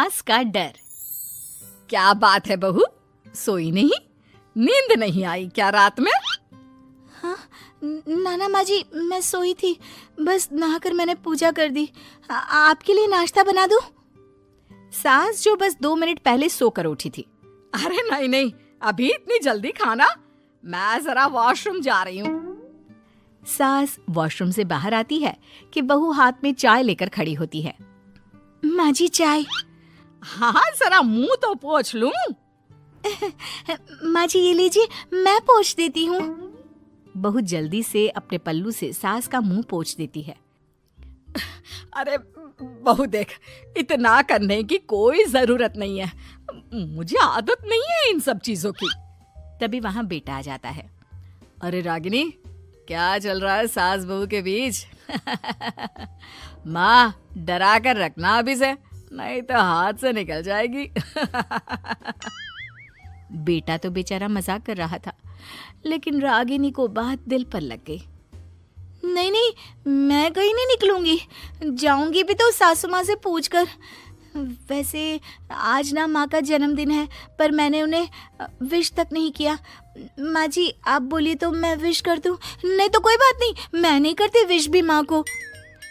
सास का डर। क्या बात है बहू, सोई नहीं? नींद नहीं आई क्या रात में? हाँ नाना माँ जी, मैं सोई थी, बस नहाकर मैंने पूजा कर दी। आपके लिए नाश्ता बना दूं? सास जो बस 2 मिनट पहले सोकर उठी थी। अरे नहीं नहीं, अभी इतनी जल्दी खाना? मैं जरा वॉशरूम जा रही हूँ। सास वॉशरूम से बाहर आती है कि बहू हाथ में चाय लेकर खड़ी होती है। माँ जी चाय। हाँ जरा मुंह तो पोंछ लूं। माँ जी ये लीजिए, मैं पोंछ देती हूँ। बहू जल्दी से अपने पल्लू से सास का मुंह पोंछ देती है। अरे बहू देख, इतना करने की कोई जरूरत नहीं है, मुझे आदत नहीं है इन सब चीजों की। तभी वहां बेटा आ जाता है। अरे रागिनी, क्या चल रहा है सास बहू के बीच? माँ डरा कर रखना अभी से, नहीं तो हाथ से निकल जाएगी। बेटा तो बेचारा मजाक कर रहा था, लेकिन रागिनी को बात दिल पर लग गई। नहीं नहीं, मैं कहीं नहीं निकलूंगी, जाऊंगी भी तो सासू माँ से पूछकर। वैसे आज ना माँ का जन्मदिन है, पर मैंने उन्हें विश तक नहीं किया। माँ जी आप बोलिए तो मैं विश कर दूं? नहीं तो कोई बात नहीं, मैं नहीं करती विश भी माँ को।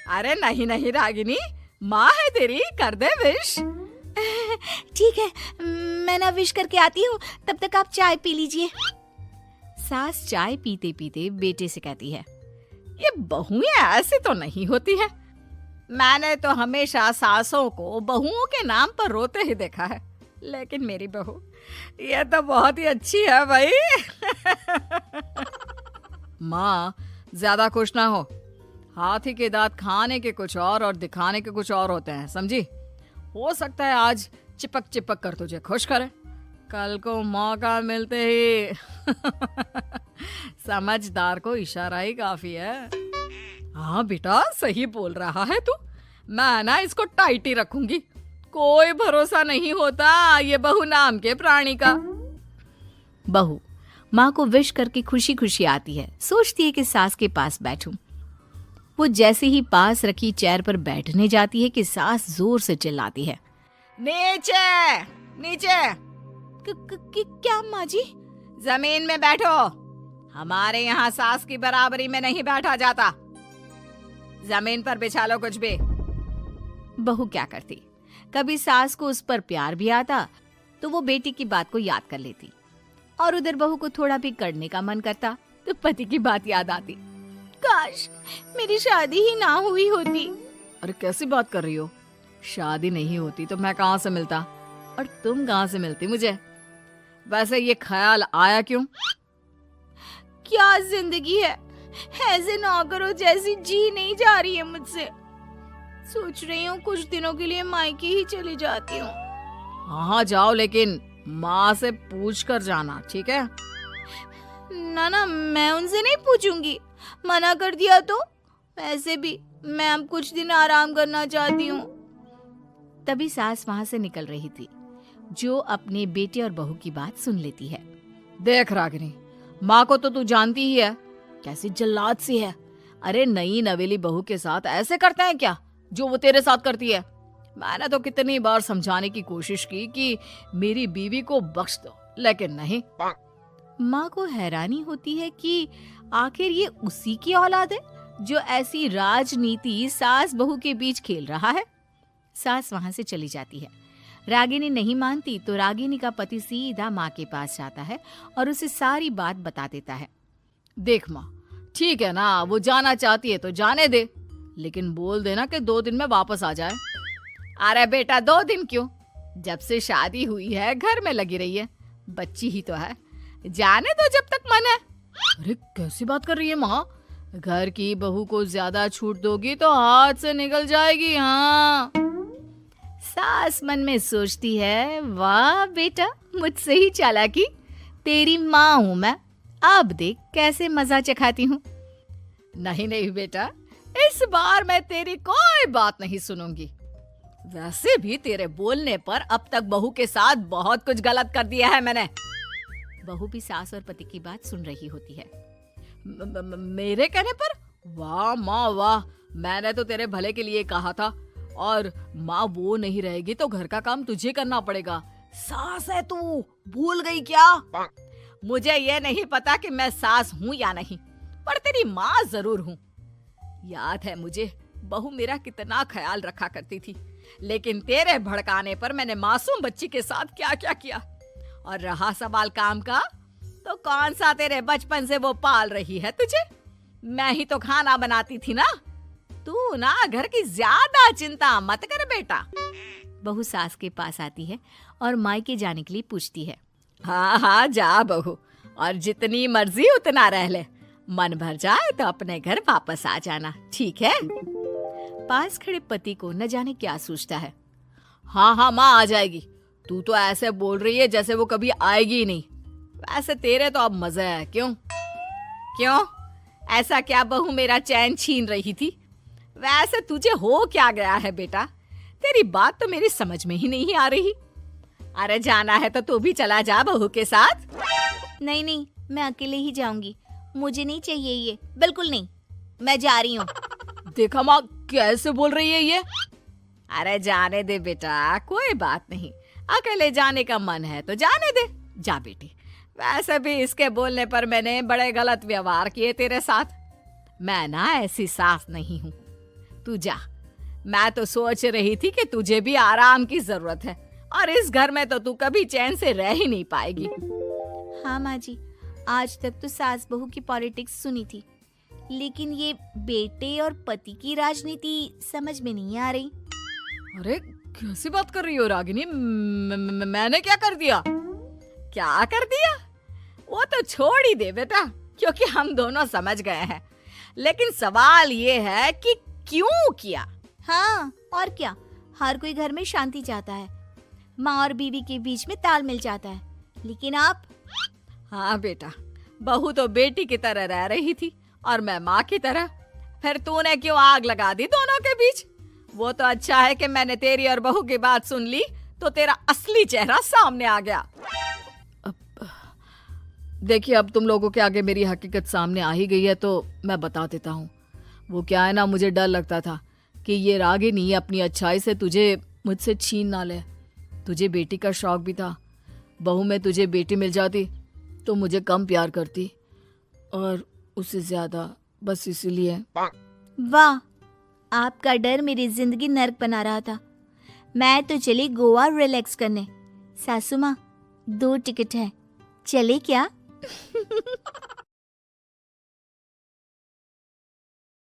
अरे नहीं नहीं रागिनी, माँ है तेरी, कर दे विश। ठीक है, मैं ना विश करके आती हूँ, तब तक आप चाय पी लीजिए। सास चाय पीते पीते बेटे से कहती है, ये बहुएं ऐसे तो नहीं होती है। मैंने तो हमेशा सासों को बहुओं के नाम पर रोते ही देखा है, लेकिन मेरी बहू ये तो बहुत ही अच्छी है भाई। माँ ज्यादा खुश ना हो, हाथी के दांत खाने के कुछ और दिखाने के कुछ और होते हैं, समझी? हो सकता है आज चिपक चिपक कर तुझे खुश करे, कल को मौका मिलते ही समझदार को इशारा ही काफी है। हाँ बेटा सही बोल रहा है तू, मैं ना इसको टाइट ही रखूंगी, कोई भरोसा नहीं होता ये बहू नाम के प्राणी का। बहू माँ को विश करके खुशी खुशी आती है, सोचती है कि सास के पास बैठूं। वो जैसे ही पास रखी चेयर पर बैठने जाती है कि सास जोर से चिल्लाती है, नीचे नीचे। क्या माँ जी? जमीन में बैठो, हमारे यहाँ सास की बराबरी में नहीं बैठा जाता, जमीन पर बिछा लो कुछ भी। बहू क्या करती, कभी सास को उस पर प्यार भी आता तो वो बेटी की बात को याद कर लेती, और उधर बहू को थोड़ा भी करने का मन करता तो पति की बात याद आती। काश मेरी शादी ही ना हुई होती। अरे कैसी बात कर रही हो, शादी नहीं होती तो मैं कहाँ से मिलता और तुम कहाँ से मिलती मुझे? वैसे ये ख्याल आया क्यों? क्या जिंदगी है, ऐसे नौकरों जैसी जी नहीं जा रही है मुझसे। सोच रही हूँ कुछ दिनों के लिए मायके ही चली जाती हूँ। हाँ जाओ, लेकिन माँ से पूछ कर जाना, ठीक है? ना मैं उनसे नहीं पूछूंगी, मना कर दिया तो। वैसे भी मैं अब कुछ दिन आराम करना चाहती हूँ। तभी सास वहां से निकल रही थी, जो अपने बेटे और बहू की बात सुन लेती है। देख रागिनी, माँ को तो तू जानती ही है, कैसी जल्लाद सी है। अरे नई नवेली बहू के साथ ऐसे करते हैं क्या जो वो तेरे साथ करती है? मैंने तो कितनी बार समझाने की कोशिश की कि मेरी बीवी को बख्श दो, लेकिन नहीं। माँ को हैरानी होती है कि आखिर ये उसी की औलाद है जो ऐसी राजनीति सास बहू के बीच खेल रहा है। सास वहां से चली जाती है। रागिनी नहीं मानती तो रागिनी का पति सीधा माँ के पास जाता है और उसे सारी बात बता देता है। देख माँ, ठीक है ना, वो जाना चाहती है तो जाने दे, लेकिन बोल देना कि 2 दिन में वापस आ जाए। अरे बेटा 2 दिन क्यों, जब से शादी हुई है घर में लगी रही है, बच्ची ही तो है, जाने दो जब तक मन है। अरे कैसी बात कर रही है माँ, घर की बहू को ज्यादा छूट दोगी तो हाथ से निकल जाएगी। हाँ, सास मन में सोचती है, वाह बेटा मुझसे ही चालाकी, तेरी माँ हूं मैं, अब देख कैसे मजा चखाती हूँ। नहीं नहीं बेटा, इस बार मैं तेरी कोई बात नहीं सुनूंगी। वैसे भी तेरे बोलने पर अब तक बहू के साथ बहुत कुछ गलत कर दिया है मैंने। बहू भी सास और पति की बात सुन रही होती है। मेरे कहने पर? वाह माँ वाह, मैंने तो तेरे भले के लिए कहा था और माँ वो नहीं रहेगी तो घर का काम तुझे करना पड़ेगा। सास है तू, भूल गई क्या? मुझे ये नहीं पता कि मैं सास हूँ या नहीं, पर तेरी माँ जरूर हूँ। याद है मुझे बहू मेरा कितना ख्याल रखा करती थी, लेकिन तेरे भड़काने पर मैंने मासूम बच्ची के साथ क्या क्या किया। और रहा सवाल काम का, तो कौन सा तेरे बचपन से वो पाल रही है तुझे? मैं ही तो खाना बनाती थी ना। तू ना घर की ज्यादा चिंता मत कर बेटा। बहू सास के पास आती है और मायके जाने के लिए पूछती है। हाँ हाँ जा बहू, और जितनी मर्जी उतना रह ले। मन भर जाए तो अपने घर वापस आ जाना, ठीक है? पास खड़े पति को न जाने क्या सोचता है। हाँ हाँ माँ आ जाएगी। तू तो ऐसे बोल रही है जैसे वो कभी आएगी ही नहीं। वैसे तेरे तो अब मजे है। क्यों क्यों ऐसा क्या बहू मेरा चैन छीन रही थी? वैसे तुझे हो क्या गया है बेटा? तेरी बात तो मेरी समझ में ही नहीं आ रही। अरे जाना है तो तू भी चला जा बहू के साथ। नहीं नहीं, मैं अकेले ही जाऊंगी। मुझे नहीं चाहिए ये, बिल्कुल नहीं। मैं जा रही हूँ। देखा माँ कैसे बोल रही है ये। अरे जाने दे बेटा, कोई बात नहीं। अकेले जाने का मन है तो जाने दे। जा बेटी। वैसे भी इसके बोलने पर मैंने बड़े गलत व्यवहार किए तेरे साथ। मैं ना ऐसी सास नहीं हूँ। तू जा। मैं तो सोच रही थी कि तुझे भी आराम की जरूरत है, और इस घर में तो तू कभी चैन से रह ही नहीं पाएगी। हाँ माँ जी, आज तक तो सास बहू की पॉलिटिक्स सुनी थी, लेकिन ये बेटे और पति की राजनीति समझ में नहीं आ रही। अरे कैसी बात कर रही हो रागिनी? मैंने क्या कर दिया? क्या कर दिया? वो तो छोड़ ही दे बेटा, क्योंकि हम दोनों समझ गए हैं। लेकिन सवाल ये है कि क्यों किया? हाँ और क्या, हर कोई घर में शांति चाहता है, माँ और बीवी के बीच में तालमेल चाहता है, लेकिन आप? हाँ बेटा, बहू तो बेटी की तरह रह रही थी और मैं माँ की तरह। फिर तूने क्यों आग लगा दी दोनों के बीच? वो तो अच्छा है कि मैंने तेरी और बहू की बात सुन ली, तो तेरा असली चेहरा सामने आ गया। देखिए, अब तुम लोगों के आगे मेरी हकीकत सामने आ ही गई है तो मैं बता देता हूँ। वो क्या है ना, मुझे डर लगता था कि ये रागिनी अपनी अच्छाई से तुझे मुझसे छीन ना ले। तुझे बेटी का शौक भी था। बहू में तुझे बेटी मिल जाती तो मुझे कम प्यार करती, और उससे ज्यादा, बस इसीलिए। वाह, आपका डर मेरी जिंदगी नर्क बना रहा था। मैं तो चली गोवा रिलैक्स करने। सासू माँ, 2 टिकट है, चले क्या?